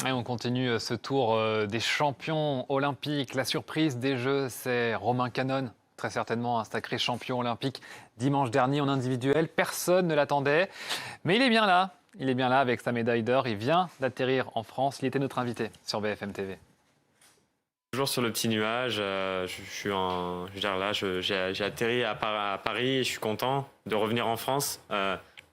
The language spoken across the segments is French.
Et on continue ce tour des champions olympiques. La surprise des Jeux, c'est Romain Canon, très certainement un sacré champion olympique dimanche dernier en individuel. Personne ne l'attendait, mais il est bien là. Il est bien là avec sa médaille d'or. Il vient d'atterrir en France. Il était notre invité sur BFM TV. Toujours sur le petit nuage, j'ai atterri à Paris et je suis content de revenir en France.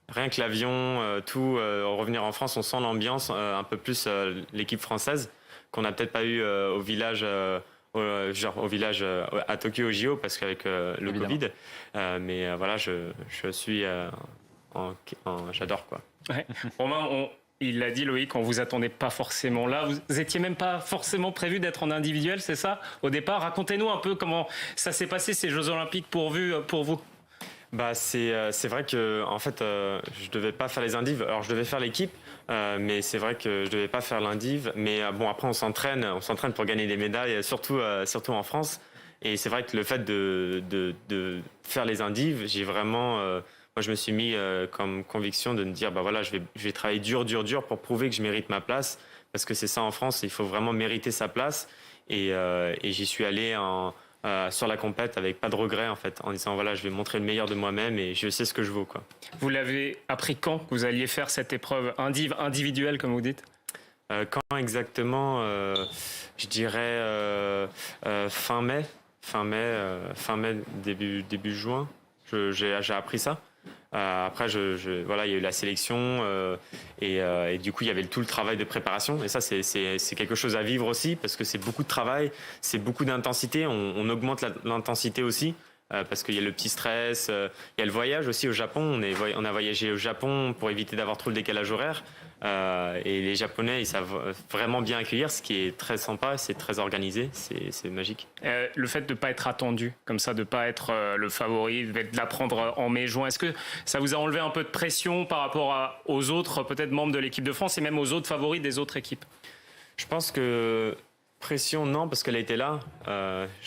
Rien que l'avion, revenir en France, on sent l'ambiance, un peu plus l'équipe française qu'on n'a peut-être pas eu au village, à Tokyo au JO parce qu'avec le Évidemment. Covid. Voilà, j'adore quoi. Ouais. Romain, il l'a dit Loïc, on vous attendait pas forcément là. Vous étiez même pas forcément prévu d'être en individuel, c'est ça, au départ? Racontez-nous un peu comment ça s'est passé ces Jeux Olympiques pour vous. C'est vrai que en fait je devais pas faire les indives. Alors je devais faire l'équipe, mais c'est vrai que je devais pas faire l'indive. Mais bon après on s'entraîne pour gagner des médailles, surtout en France. Et c'est vrai que le fait de faire les indives, j'ai vraiment moi je me suis mis comme conviction de me dire bah voilà je vais travailler dur pour prouver que je mérite ma place parce que c'est ça en France, il faut vraiment mériter sa place et j'y suis allé sur la compète avec pas de regret en fait, en disant voilà je vais montrer le meilleur de moi-même et je sais ce que je vaux quoi. Vous l'avez appris quand que vous alliez faire cette épreuve individuelle comme vous dites? Quand exactement je dirais fin mai, début juin, j'ai appris ça. Après, voilà, il y a eu la sélection et du coup, il y avait tout le travail de préparation. Et ça, c'est quelque chose à vivre aussi parce que c'est beaucoup de travail, c'est beaucoup d'intensité. On augmente l'intensité aussi parce qu'il y a le petit stress. Il y a le voyage aussi au Japon. On a voyagé au Japon pour éviter d'avoir trop le décalage horaire. Et les Japonais, ils savent vraiment bien accueillir, ce qui est très sympa, c'est très organisé, c'est magique. Le fait de ne pas être attendu, comme ça, de ne pas être le favori, de l'apprendre en mai-juin, est-ce que ça vous a enlevé un peu de pression par rapport aux autres, peut-être membres de l'équipe de France et même aux autres favoris des autres équipes? Je pense que pression, non, parce qu'elle a été là.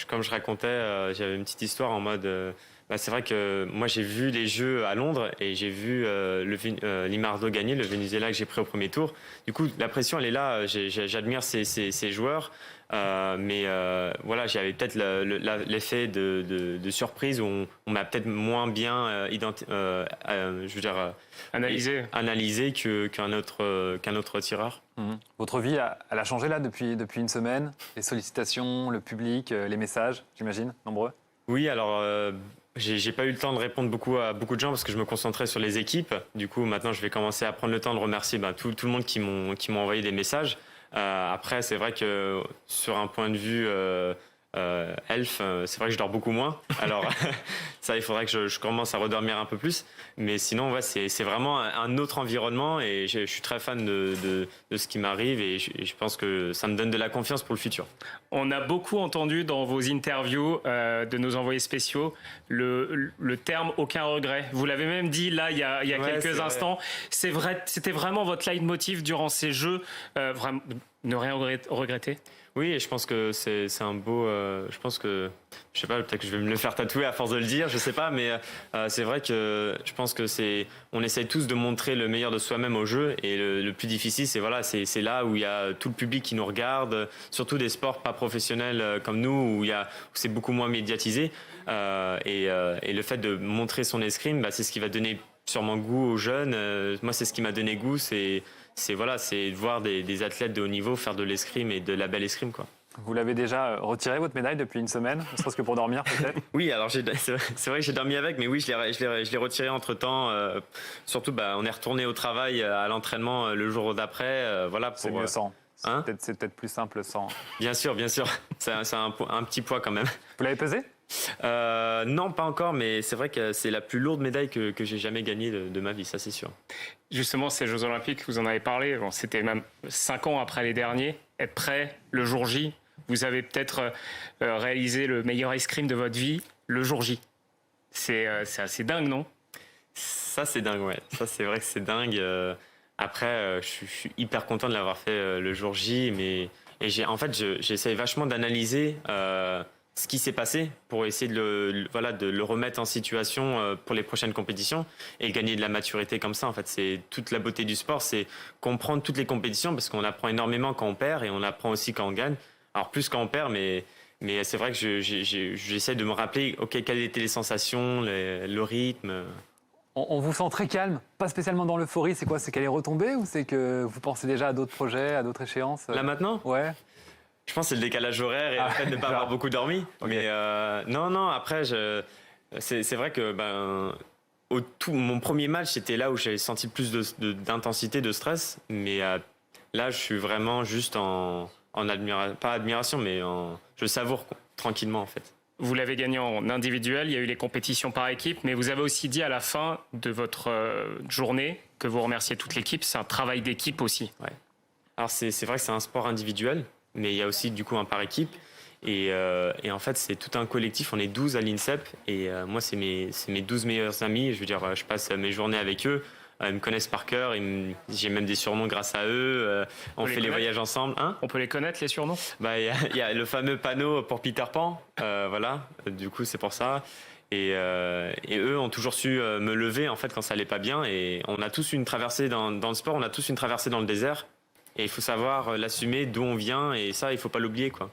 Comme je racontais, j'avais une petite histoire en mode... c'est vrai que moi j'ai vu les Jeux à Londres et j'ai vu Limardo gagner, le Venezuela que j'ai pris au premier tour. Du coup, la pression elle est là. J'admire ces joueurs, voilà, j'avais peut-être l'effet de surprise où on m'a peut-être moins bien analysé qu'un autre tireur. Votre vie, elle a changé là depuis une semaine. Les sollicitations, le public, les messages, j'imagine, nombreux. Oui, alors j'ai pas eu le temps de répondre à beaucoup de gens parce que je me concentrais sur les équipes. Du coup, maintenant, je vais commencer à prendre le temps de remercier tout le monde qui m'ont envoyé des messages. Après, c'est vrai que sur un point de vue elf, c'est vrai que je dors beaucoup moins. Alors ça, il faudrait que je commence à redormir un peu plus. Mais sinon, ouais, c'est vraiment un autre environnement et je suis très fan de ce qui m'arrive et je pense que ça me donne de la confiance pour le futur. On a beaucoup entendu dans vos interviews de nos envoyés spéciaux le terme « aucun regret ». Vous l'avez même dit là il y a quelques instants. C'est vrai, c'était vraiment votre leitmotiv durant ces Jeux, vraiment, ne rien regretter. Oui, et je pense que c'est un beau... je pense que... Je sais pas, peut-être que je vais me le faire tatouer à force de le dire, je sais pas, mais c'est vrai que je pense que on essaye tous de montrer le meilleur de soi-même au jeu, et le plus difficile, c'est là où il y a tout le public qui nous regarde, surtout des sports pas professionnels comme nous, où c'est beaucoup moins médiatisé, et le fait de montrer son escrime, c'est ce qui va donner sûrement goût aux jeunes. Moi, c'est ce qui m'a donné goût, c'est de voir des athlètes de haut niveau faire de l'escrime et de la belle escrime, quoi. Vous l'avez déjà retiré, votre médaille, depuis une semaine, ne serait-ce que pour dormir, peut-être? Oui, alors c'est vrai que j'ai dormi avec, mais oui, je l'ai retiré entre-temps. Surtout, on est retourné au travail, à l'entraînement le jour d'après. Voilà, C'est mieux sans. Hein, c'est peut-être plus simple sans. bien sûr. C'est un petit poids quand même. Vous l'avez pesé? Non, pas encore, mais c'est vrai que c'est la plus lourde médaille que j'ai jamais gagnée de ma vie, ça c'est sûr. Justement, ces Jeux Olympiques, vous en avez parlé, c'était même 5 ans après les derniers. Être prêt le jour J, vous avez peut-être réalisé le meilleur escrime de votre vie le jour J. C'est assez dingue, non? Ça c'est dingue, ouais. Ça c'est vrai que c'est dingue. Après, je suis hyper content de l'avoir fait le jour J, en fait, j'essaie vachement d'analyser ce qui s'est passé pour essayer de le remettre en situation pour les prochaines compétitions et gagner de la maturité comme ça. En fait, c'est toute la beauté du sport, c'est comprendre toutes les compétitions parce qu'on apprend énormément quand on perd et on apprend aussi quand on gagne. Alors plus quand on perd, mais c'est vrai que j'essaie de me rappeler, ok, quelles étaient les sensations, le rythme. On vous sent très calme, pas spécialement dans l'euphorie. C'est quoi? C'est qu'elle est retombée ou c'est que vous pensez déjà à d'autres projets, à d'autres échéances? Là maintenant? Ouais. Je pense que c'est le décalage horaire et le fait de ne pas avoir beaucoup dormi. Okay. Mais non, après, c'est vrai que mon premier match, c'était là où j'avais senti plus d'intensité, de stress. Mais là, je suis vraiment juste en admiration, pas admiration, mais je savoure tranquillement en fait. Vous l'avez gagné en individuel, il y a eu les compétitions par équipe, mais vous avez aussi dit à la fin de votre journée que vous remerciez toute l'équipe. C'est un travail d'équipe aussi. Ouais. Alors c'est vrai que c'est un sport individuel, mais il y a aussi du coup un par équipe. Et en fait, c'est tout un collectif. On est 12 à l'INSEP. Et moi, c'est mes 12 meilleurs amis. Je veux dire, je passe mes journées avec eux. Ils me connaissent par cœur. J'ai même des surnoms grâce à eux. On fait les voyages ensemble. Hein? On peut les connaître, les surnoms? Il y a le fameux panneau pour Peter Pan. Voilà. Du coup, c'est pour ça. Et eux ont toujours su me lever en fait quand ça allait pas bien. Et on a tous une traversée dans le sport. On a tous une traversée dans le désert. Et il faut savoir l'assumer d'où on vient. Et ça, il faut pas l'oublier, quoi.